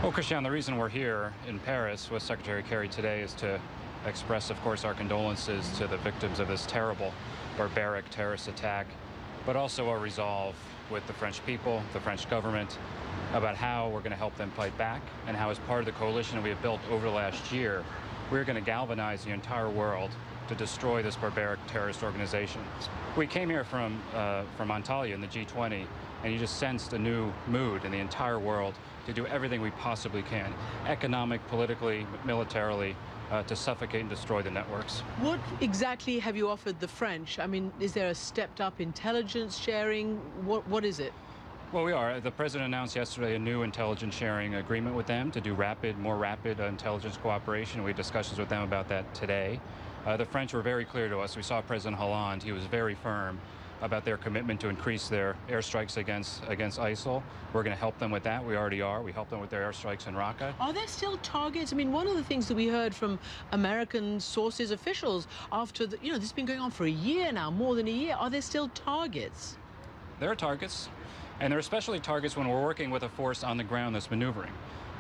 Well, Christiane, the reason we're here in Paris with Secretary Kerry today is to express, of course, our condolences to the victims of this terrible, barbaric terrorist attack, but also our resolve with the French people, the French government, about how we're going to help them fight back, and how, as part of the coalition we have built over the last year, we're going to galvanize the entire world to destroy this barbaric terrorist organization. We came here from Antalya in the G20, and you just sensed a new mood in the entire world to do everything we possibly can, economic, politically, militarily, to suffocate and destroy the networks. What exactly have you offered the French? I mean, is there a stepped-up intelligence sharing? What is it? Well, we are. The president announced yesterday a new intelligence sharing agreement with them to do more rapid intelligence cooperation. We had discussions with them about that today. The French were very clear to us. We saw President Hollande. He was very firm about their commitment to increase their airstrikes against ISIL. We're going to help them with that. We already are. We helped them with their airstrikes in Raqqa. Are there still targets? I mean, one of the things that we heard from American sources, officials, after the, this has been going on for a year now, more than a year. Are there still targets? There are targets, and there are especially targets when we're working with a force on the ground that's maneuvering.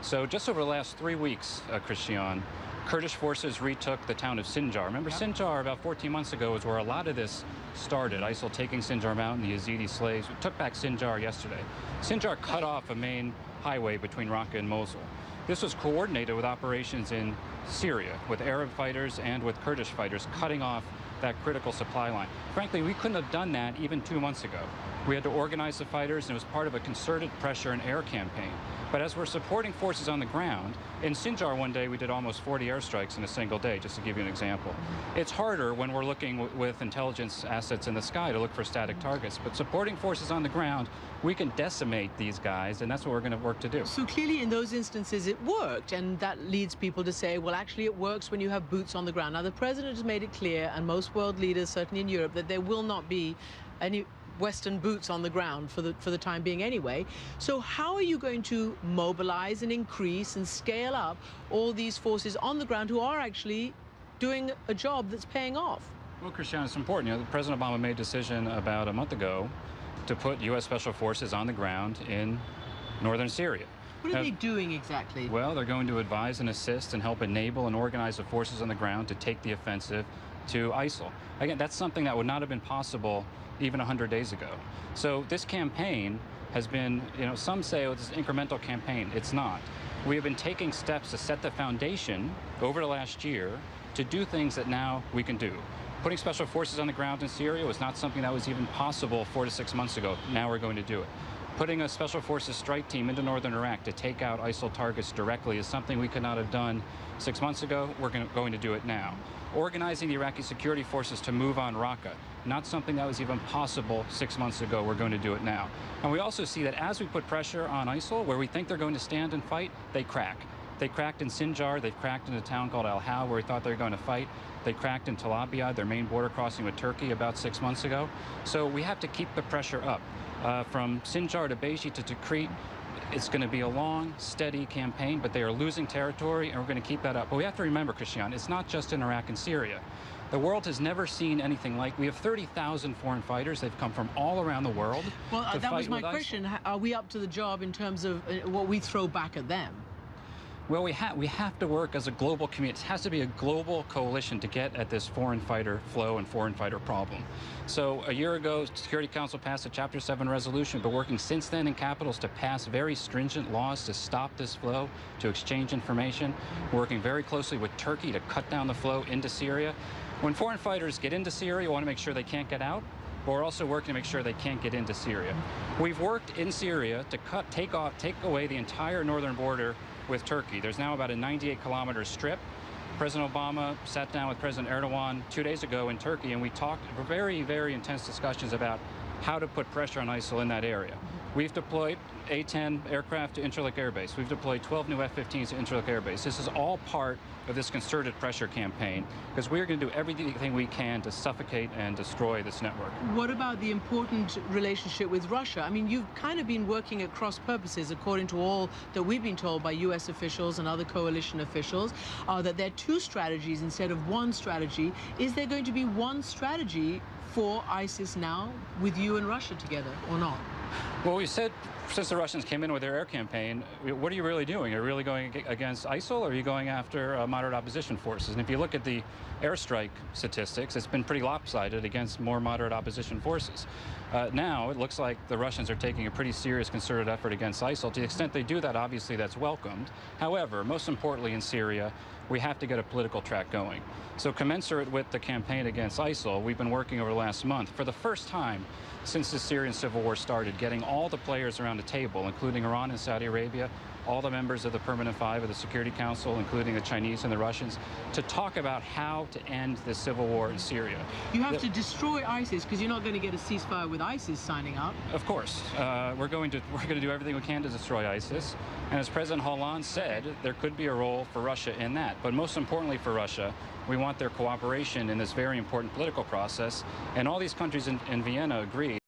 So just over the last 3 weeks, Christiane, Kurdish forces retook the town of Sinjar. Remember, yep. Sinjar, about 14 months ago, is where a lot of this started. ISIL taking Sinjar Mountain, the Yazidi slaves. We took back Sinjar yesterday. Sinjar cut off a main highway between Raqqa and Mosul. This was coordinated with operations in Syria, with Arab fighters and with Kurdish fighters, cutting off that critical supply line. Frankly, we couldn't have done that even 2 months ago. We had to organize the fighters, and it was part of a concerted pressure and air campaign. But as we're supporting forces on the ground, in Sinjar one day we did almost 40 airstrikes in a single day, just to give you an example. It's harder when we're looking with intelligence assets in the sky to look for static targets. But supporting forces on the ground, we can decimate these guys, and that's what we're going to work to do. So clearly in those instances it worked, and that leads people to say, well, actually it works when you have boots on the ground. Now, the president has made it clear, and most world leaders, certainly in Europe, that there will not be any Western boots on the ground for the time being anyway. So how are you going to mobilize and increase and scale up all these forces on the ground who are actually doing a job that's paying off? Well, Christiane, it's important. President Obama made a decision about a month ago to put U.S. Special Forces on the ground in northern Syria. What are they doing exactly? Well, they're going to advise and assist and help enable and organize the forces on the ground to take the offensive to ISIL. Again, that's something that would not have been possible even 100 days ago. So this campaign has been, some say, oh, it's an incremental campaign. It's not. We have been taking steps to set the foundation over the last year to do things that now we can do. Putting special forces on the ground in Syria was not something that was even possible 4 to 6 months ago. Now we're going to do it. Putting a special forces strike team into northern Iraq to take out ISIL targets directly is something we could not have done 6 months ago. We're going to do it now. Organizing the Iraqi security forces to move on Raqqa, not something that was even possible 6 months ago. We're going to do it now. And we also see that as we put pressure on ISIL, where we think they're going to stand and fight, they crack. They cracked in Sinjar. They've cracked in a town called Al-Hal, where we thought they were going to fight. They cracked in Tel Abyad, their main border crossing with Turkey, about 6 months ago. So we have to keep the pressure up. From Sinjar to Beji to Tikrit, it's going to be a long, steady campaign, but they are losing territory, and we're going to keep that up. But we have to remember, Christiane, it's not just in Iraq and Syria. The world has never seen anything like. We have 30,000 foreign fighters. They've come from all around the world. Well, that was my question. Are we up to the job in terms of what we throw back at them? Well, we have to work as a global community. It has to be a global coalition to get at this foreign fighter flow and foreign fighter problem. So a year ago, Security Council passed a Chapter 7 resolution, but working since then in capitals to pass very stringent laws to stop this flow, to exchange information. We're working very closely with Turkey to cut down the flow into Syria. When foreign fighters get into Syria, we want to make sure they can't get out, but we're also working to make sure they can't get into Syria. We've worked in Syria to take away the entire northern border with Turkey. There's now about a 98-kilometer strip. President Obama sat down with President Erdogan 2 days ago in Turkey, and we talked very, very intense discussions about how to put pressure on ISIL in that area. We've deployed A-10 aircraft to Incirlik Air Base. We've deployed 12 new F-15s to Incirlik Air Base. This is all part of this concerted pressure campaign, because we're going to do everything we can to suffocate and destroy this network. What about the important relationship with Russia? I mean, you've kind of been working at cross purposes, according to all that we've been told by U.S. officials and other coalition officials, that there are two strategies instead of one strategy. Is there going to be one strategy for ISIS now with you and Russia together, or not? Well, we said since the Russians came in with their air campaign, what are you really doing? Are you really going against ISIL, or are you going after moderate opposition forces? And if you look at the airstrike statistics, it's been pretty lopsided against more moderate opposition forces. Now it looks like the Russians are taking a pretty serious concerted effort against ISIL. To the extent they do that, obviously that's welcomed. However, most importantly in Syria, we have to get a political track going. So commensurate with the campaign against ISIL, we've been working over the last month, for the first time since the Syrian civil war started, getting all the players around the table, including Iran and Saudi Arabia, all the members of the Permanent Five of the Security Council, including the Chinese and the Russians, to talk about how to end this civil war in Syria. You have to destroy ISIS, because you're not going to get a ceasefire with ISIS signing up. Of course. We're going to do everything we can to destroy ISIS. And as President Hollande said, there could be a role for Russia in that. But most importantly for Russia, we want their cooperation in this very important political process. And all these countries in Vienna agreed